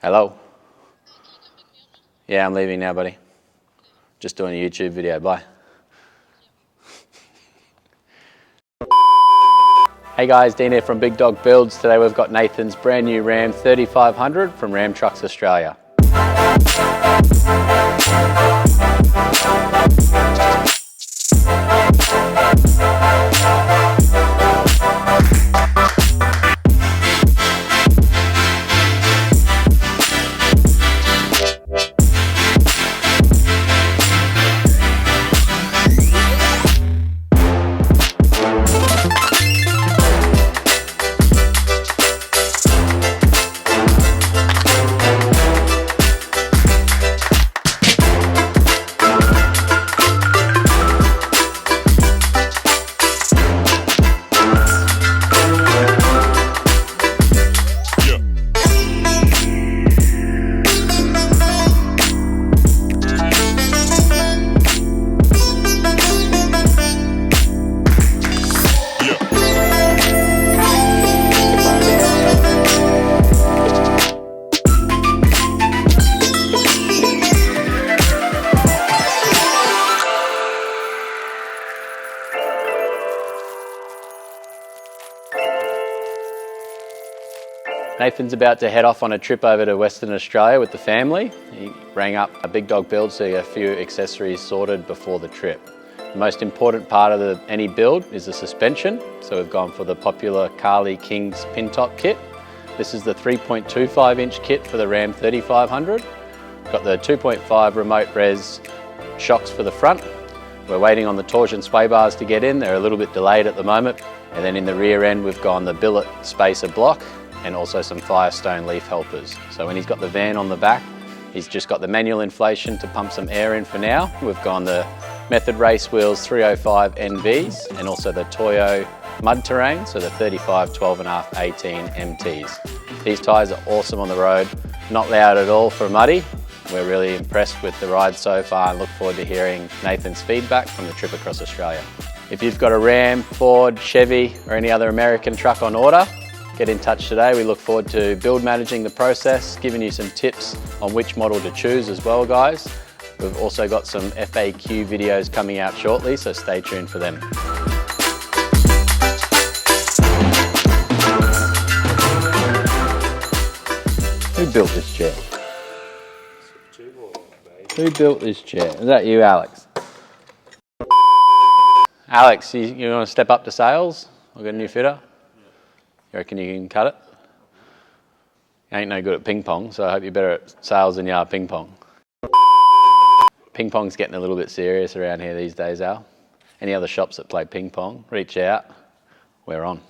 Hello? Yeah, I'm leaving now, buddy. Just doing a YouTube video, bye. Hey guys, Dean here from Big Dog Builds. Today we've got Nathan's brand new Ram 3500 from Ram Trucks Australia. Nathan's about to head off on a trip over to Western Australia with the family. He rang up a Big Dog Build to get a few accessories sorted before the trip. The most important part of any build is the suspension, so we've gone for the popular Carli Kings Pintop Kit. This is the 3.25 inch kit for the Ram 3500. Got the 2.5 remote res shocks for the front. We're waiting on the torsion sway bars to get in. They're a little bit delayed at the moment. And then in the rear end we've gone the billet spacer block and also some Firestone leaf helpers. So when he's got the van on the back, he's just got the manual inflation to pump some air in for now. We've gone the Method Race Wheels 305 NVs and also the Toyo mud terrain, so the 35, 12.5, 18 MTs. These tyres are awesome on the road, not loud at all for muddy. We're really impressed with the ride so far and look forward to hearing Nathan's feedback from the trip across Australia. If you've got a Ram, Ford, Chevy or any other American truck on order, get in touch today. We look forward to build managing the process, giving you some tips on which model to choose as well, guys. We've also got some FAQ videos coming out shortly, so stay tuned for them. Who built this chair? Who built this chair? Is that you, Alex? Alex, you want to step up to sales? We've got a new fitter. You reckon you can cut it? You ain't no good at ping pong, so I hope you're better at sales than you are ping pong. Ping pong's getting a little bit serious around here these days, Al. Any other shops that play ping pong, reach out. We're on.